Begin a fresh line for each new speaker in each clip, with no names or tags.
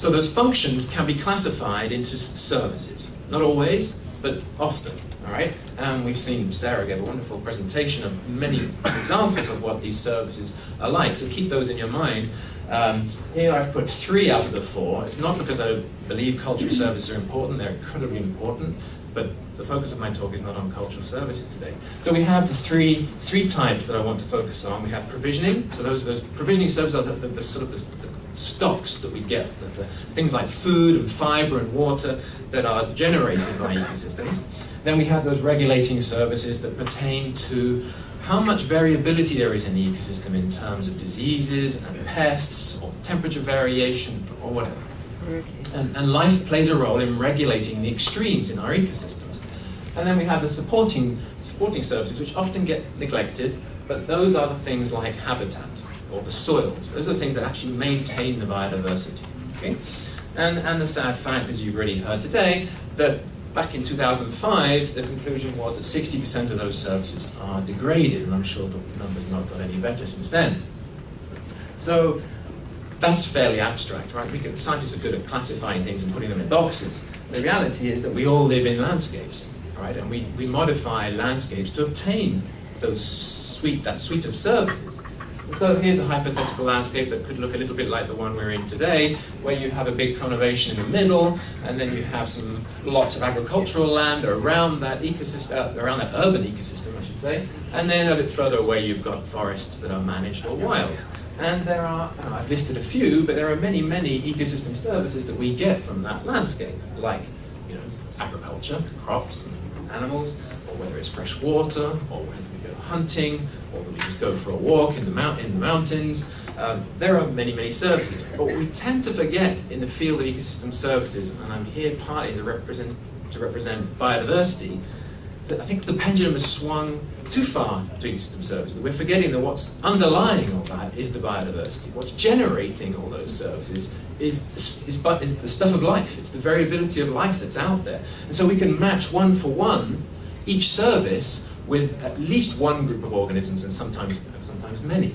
So those functions can be classified into services. Not always, but often. All right? And we've seen Sarah gave a wonderful presentation of many examples of what these services are like. So keep those in your mind. Here I've put 3 out of the 4. It's not because I believe cultural services are important. They're incredibly important. But the focus of my talk is not on cultural services today. So we have the three types that I want to focus on. We have provisioning. So those provisioning services are the sort of the stocks that we get, the things like food and fiber and water that are generated by ecosystems. Then we have those regulating services that pertain to how much variability there is in the ecosystem in terms of diseases and pests or temperature variation or whatever. And life plays a role in regulating the extremes in our ecosystems. And then we have the supporting services, which often get neglected, but those are the things like habitat or the soils. Those are the things that actually maintain the biodiversity. Okay? And the sad fact, as you've already heard today, that back in 2005, the conclusion was that 60% of those services are degraded, and I'm sure the number's not got any better since then. So that's fairly abstract, right? Scientists are good at classifying things and putting them in boxes. The reality is that we all live in landscapes, right? And we modify landscapes to obtain that suite of services. So here's a hypothetical landscape that could look a little bit like the one we're in today, where you have a big conurbation in the middle, and then you have lots of agricultural land around that ecosystem, around that urban ecosystem, I should say, and then a bit further away you've got forests that are managed or wild. And there are, I've listed a few, but there are many, many ecosystem services that we get from that landscape, like agriculture, crops and animals, or whether it's fresh water, or whether we go hunting, or we just go for a walk in the mountains. There are many, many services. But what we tend to forget in the field of ecosystem services, and I'm here partly to represent biodiversity, that I think the pendulum has swung too far to ecosystem services. We're forgetting that what's underlying all that is the biodiversity. What's generating all those services is the stuff of life. It's the variability of life that's out there. And so we can match one for one each service with at least one group of organisms, and sometimes many.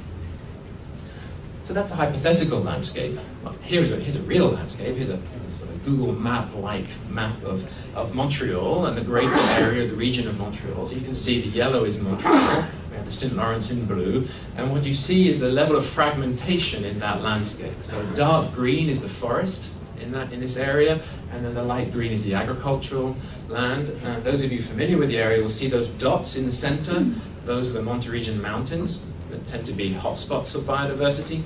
So that's a hypothetical landscape. Well, here's a real landscape. Here's a sort of Google map-like map of Montreal and the greater area, the region of Montreal. So you can see the yellow is Montreal, we have the St. Lawrence in blue, and what you see is the level of fragmentation in that landscape. So dark green is the forest in this area, and then the light green is the agricultural land. Those of you familiar with the area will see those dots in the center. Those are the Montérégion Mountains that tend to be hotspots of biodiversity.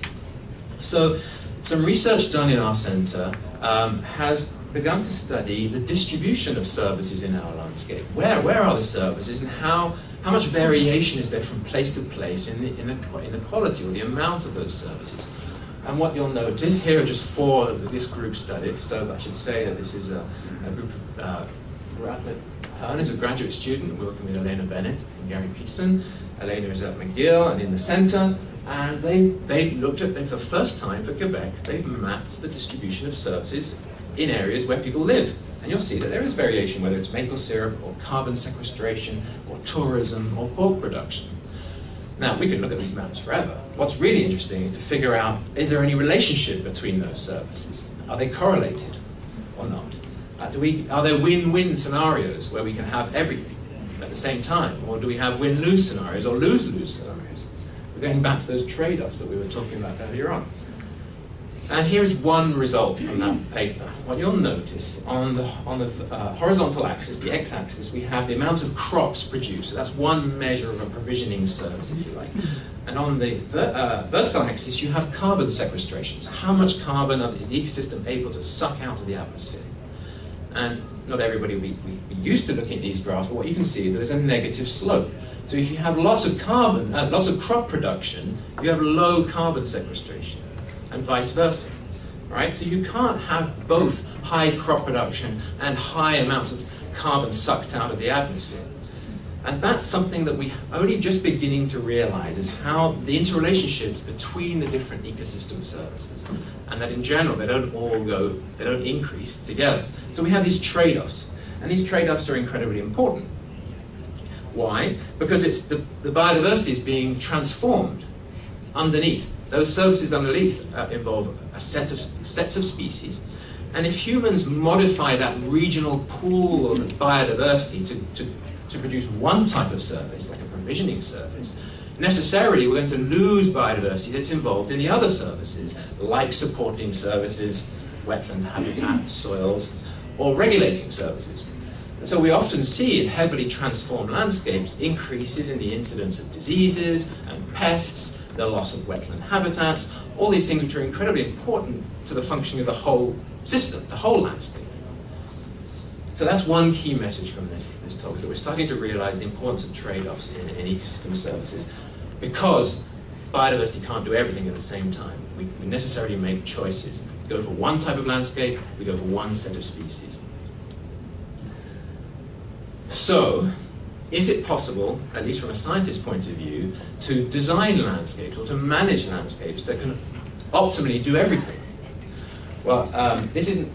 So some research done in our center has begun to study the distribution of services in our landscape. Where are the services, and how much variation is there from place to place in the quality or the amount of those services? And what you'll notice, here are just 4 that this group studied. So I should say that this is a group of Hearn is a graduate student working with Elena Bennett and Gary Peterson. Elena is at McGill and in the center. And they looked at, for the first time for Quebec, they've mapped the distribution of services in areas where people live. And you'll see that there is variation, whether it's maple syrup or carbon sequestration or tourism or pork production. Now, we could look at these maps forever. What's really interesting is to figure out, is there any relationship between those services? Are they correlated or not? Are there win-win scenarios where we can have everything at the same time? Or do we have win-lose scenarios or lose-lose scenarios? We're going back to those trade-offs that we were talking about earlier on. And here's one result from that paper. What you'll notice on the horizontal axis, the x-axis, we have the amount of crops produced. So that's one measure of a provisioning service, if you like. And on the vertical axis, you have carbon sequestration. So how much carbon is the ecosystem able to suck out of the atmosphere? And not everybody will be used to looking at these graphs, but what you can see is that there's a negative slope. So if you have lots of carbon, lots of crop production, you have low carbon sequestration, and vice versa. Right? So you can't have both high crop production and high amounts of carbon sucked out of the atmosphere. And that's something that we're only just beginning to realize, is how the interrelationships between the different ecosystem services, and that in general they don't increase together. So we have these trade-offs, and these trade-offs are incredibly important. Why? Because it's the biodiversity is being transformed underneath Those services underneath involve a sets of species, and if humans modify that regional pool of biodiversity to produce one type of service, like a provisioning service, necessarily we're going to lose biodiversity that's involved in the other services, like supporting services, wetland habitat, soils, or regulating services. And so we often see in heavily transformed landscapes increases in the incidence of diseases and pests, the loss of wetland habitats, all these things which are incredibly important to the functioning of the whole system, the whole landscape. So that's one key message from this talk, is that we're starting to realize the importance of trade-offs in ecosystem services, because biodiversity can't do everything at the same time. We necessarily make choices. If we go for one type of landscape, we go for one set of species. So, is it possible, at least from a scientist's point of view, to design landscapes or to manage landscapes that can optimally do everything? Well, this is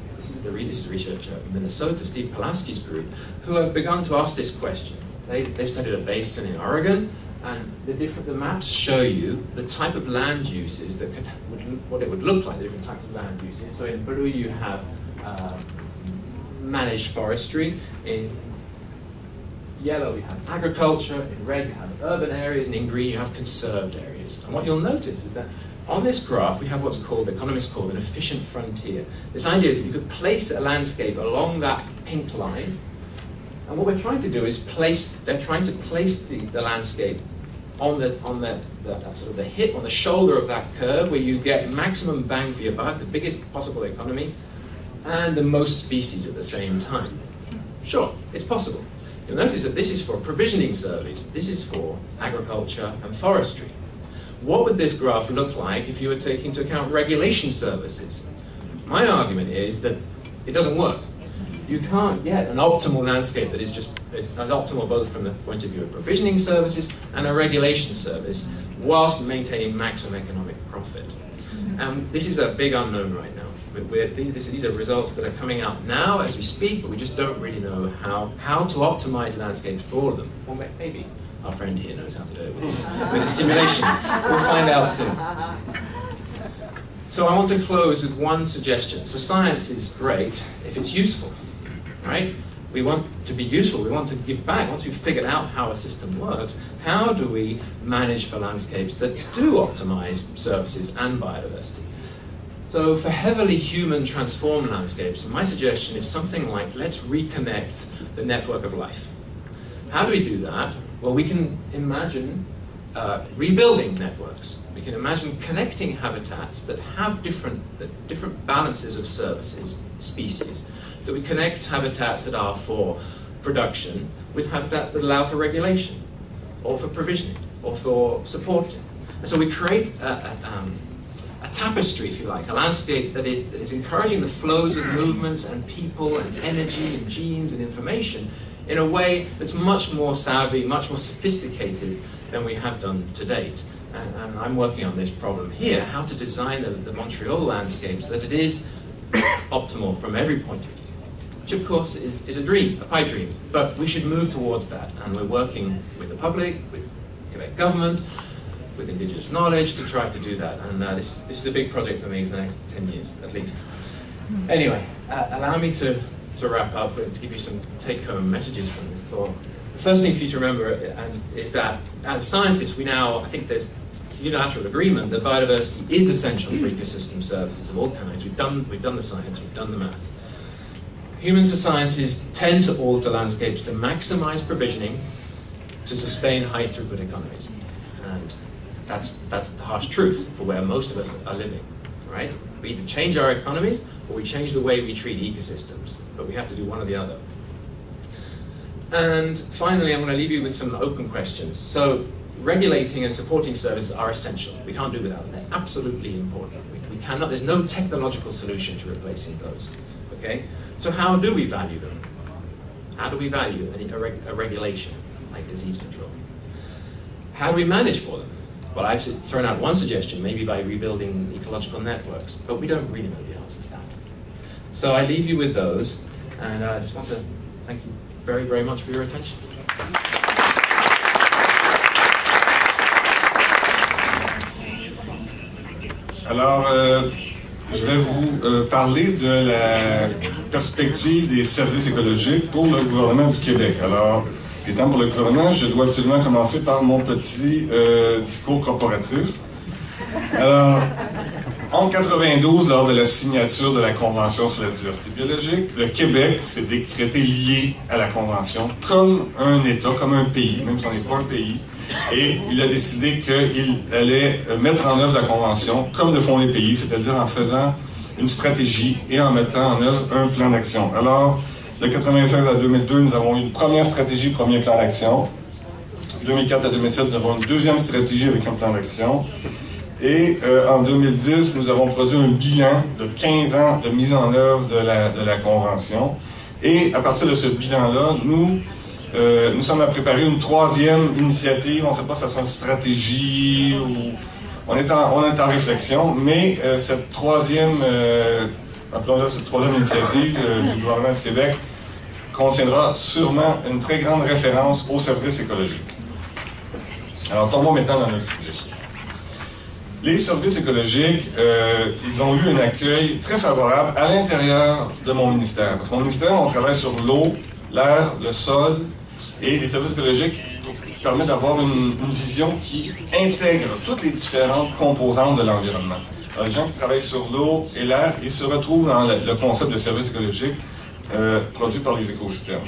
research in Minnesota, Steve Pulaski's group, who have begun to ask this question. They've studied a basin in Oregon, and the maps show you the type of land uses that what it would look like, the different types of land uses. So in blue you have managed forestry, in yellow you have agriculture, in red you have urban areas, and in green you have conserved areas. And what you'll notice is that on this graph we have what's called, economists call, an efficient frontier. This idea that you could place a landscape along that pink line, and what we're trying to do is they're trying to place the landscape on the sort of the hip, on the shoulder of that curve, where you get maximum bang for your buck, the biggest possible economy, and the most species at the same time. Sure, it's possible. You'll notice that this is for provisioning service, this is for agriculture and forestry. What would this graph look like if you were taking into account regulation services? My argument is that it doesn't work. You can't get an optimal landscape that is optimal both from the point of view of provisioning services and a regulation service, whilst maintaining maximum economic profit. And this is a big unknown right now. These are results that are coming out now as we speak, but we just don't really know how to optimize landscapes for all of them. Well, maybe our friend here knows how to do it with the simulations. We'll find out soon. So I want to close with one suggestion. So science is great if it's useful, right? We want to be useful, we want to give back. Once we've figured out how a system works, how do we manage for landscapes that do optimize services and biodiversity? So for heavily human transformed landscapes, my suggestion is something like, let's reconnect the network of life. How do we do that? Well, we can imagine rebuilding networks. We can imagine connecting habitats that have different balances of services, species. So we connect habitats that are for production with habitats that allow for regulation, or for provisioning, or for supporting. And so we create a tapestry, if you like, a landscape that is encouraging the flows of movements and people and energy and genes and information in a way that's much more savvy, much more sophisticated than we have done to date. And I'm working on this problem here, how to design the Montreal landscape so that it is optimal from every point of view. Which of course is a dream, a pipe dream, but we should move towards that, and we're working with the public, with Quebec government, with Indigenous knowledge to try to do that, and this is a big project for me for the next 10 years at least. Anyway, allow me to wrap up, to give you some take-home messages from this talk. The first thing for you to remember is that as scientists, I think there's unilateral agreement that biodiversity is essential for ecosystem services of all kinds. We've done the science, we've done the math. Human societies tend to alter landscapes to maximize provisioning to sustain high throughput economies. And that's the harsh truth for where most of us are living, right? We either change our economies or we change the way we treat ecosystems, but we have to do one or the other. And finally, I'm going to leave you with some open questions. So regulating and supporting services are essential. We can't do without them. They're absolutely important. We cannot, there's no technological solution to replacing those, okay? So how do we value them? How do we value a regulation like disease control? How do we manage for them? Well, I've thrown out one suggestion, maybe by rebuilding ecological networks, but we don't really know the answer to that. So I leave you with those, and I just want to thank you very, very much for your attention.
Alors, je vais vous parler de la perspective des services écologiques pour le gouvernement du Québec. Alors, étant pour le gouvernement, je dois absolument commencer par mon petit discours corporatif. Alors, en 1992, lors de la signature de la Convention sur la diversité biologique, le Québec s'est décrété lié à la Convention comme un État, comme un pays, même si on n'est pas un pays. Et il a décidé qu'il allait mettre en œuvre la Convention comme le font les pays, c'est-à-dire en faisant une stratégie et en mettant en œuvre un plan d'action. Alors, de 1996 à 2002, nous avons eu une première stratégie, premier plan d'action. De 2004 à 2007, nous avons une deuxième stratégie avec un plan d'action. Et en 2010, nous avons produit un bilan de 15 ans de mise en œuvre de la Convention. Et à partir de ce bilan-là, nous sommes à préparer une troisième initiative. On ne sait pas si ça sera une stratégie ou... On est en réflexion, mais cette troisième, appelons-la cette troisième initiative du gouvernement du Québec contiendra sûrement une très grande référence aux services écologiques. Alors, tombons maintenant dans le sujet. Les services écologiques, ils ont eu un accueil très favorable à l'intérieur de mon ministère. Parce que mon ministère, on travaille sur l'eau, l'air, le sol, et les services écologiques permettent d'avoir une vision qui intègre toutes les différentes composantes de l'environnement. Les gens qui travaillent sur l'eau et l'air, ils se retrouvent dans le concept de services écologiques produit par les écosystèmes.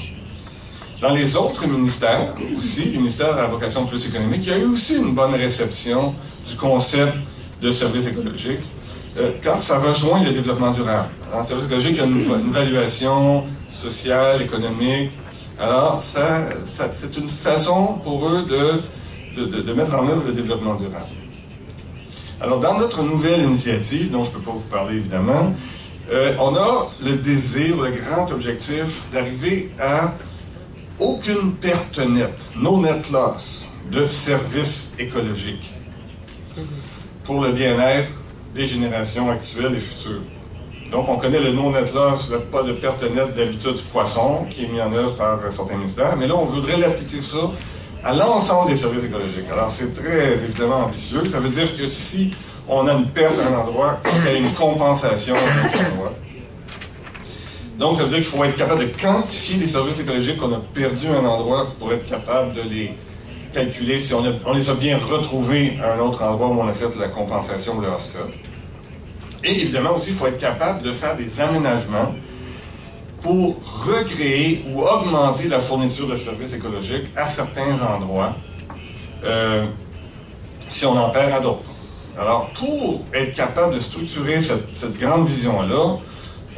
Dans les autres ministères, aussi, les ministères à vocation plus économique, il y a eu aussi une bonne réception du concept de service écologique quand ça rejoint le développement durable. Dans le service écologique, il y a une évaluation sociale, économique. Alors, c'est une façon pour eux de mettre en œuvre le développement durable. Alors, dans notre nouvelle initiative, dont je ne peux pas vous parler évidemment, on a le désir, le grand objectif d'arriver à aucune perte nette, no net loss, de services écologiques pour le bien-être des générations actuelles et futures. Donc, on connaît le no net loss, le pas de perte nette d'habitat du poisson, qui est mis en œuvre par certains ministères, mais là, on voudrait l'appliquer ça à l'ensemble des services écologiques. Alors, c'est très, évidemment, ambitieux. Ça veut dire que si on a une perte à un endroit, il y a une compensation à un autre endroit. Donc, ça veut dire qu'il faut être capable de quantifier les services écologiques qu'on a perdus à un endroit pour être capable de les calculer si on les a bien retrouvés à un autre endroit où on a fait la compensation ou le offset. Et évidemment aussi, il faut être capable de faire des aménagements pour recréer ou augmenter la fourniture de services écologiques à certains endroits si on en perd à d'autres. Alors, pour être capable de structurer cette grande vision-là,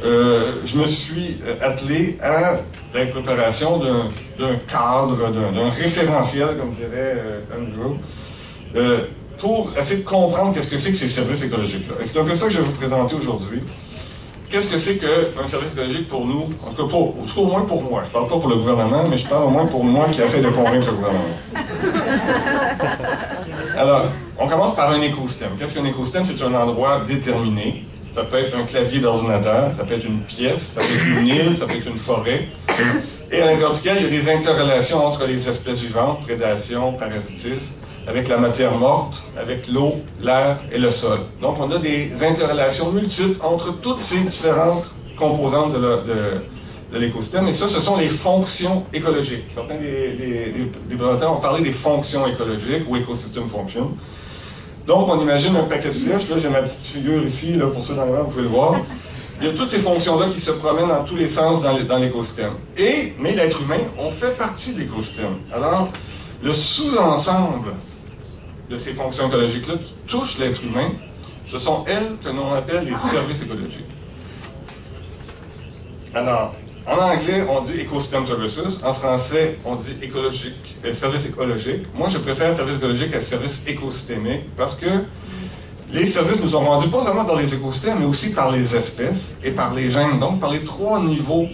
je me suis attelé à la préparation d'un cadre, d'un référentiel, comme dirait Andrew, pour essayer de comprendre qu'est-ce que c'est que ces services écologiques-là. Et c'est un peu ça que je vais vous présenter aujourd'hui. Qu'est-ce que c'est qu'un service écologique pour nous, en tout cas, au moins pour moi. Je ne parle pas pour le gouvernement, mais je parle au moins pour moi qui essaie de convaincre le gouvernement. Alors, on commence par un écosystème. Qu'est-ce qu'un écosystème? C'est un endroit déterminé. Ça peut être un clavier d'ordinateur, ça peut être une pièce, ça peut être une île, ça peut être une forêt. Et à l'intérieur duquel, il y a des interrelations entre les espèces vivantes, prédation, parasitisme, avec la matière morte, avec l'eau, l'air et le sol. Donc, on a des interrelations multiples entre toutes ces différentes composantes de l'écosystème. Et ça, ce sont les fonctions écologiques. Certains des présentateurs ont parlé des fonctions écologiques ou ecosystem functions. Donc, on imagine un paquet de flèches. Là, j'ai ma petite figure ici, là, pour ceux dans le vous pouvez le voir. Il y a toutes ces fonctions-là qui se promènent dans tous les sens dans l'écosystème. Mais l'être humain, on fait partie de l'écosystème. Alors, le sous-ensemble de ces fonctions écologiques-là qui touchent l'être humain, ce sont elles que l'on appelle les services écologiques. Alors, en anglais, on dit Ecosystem Services. En français, on dit service écologique. Moi, je préfère service écologique à service écosystémique parce que les services nous ont rendus pas seulement par les écosystèmes, mais aussi par les espèces et par les gènes, donc par les 3 niveaux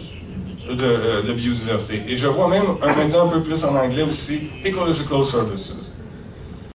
de biodiversité. Et je vois même maintenant un peu plus en anglais aussi Ecological Services.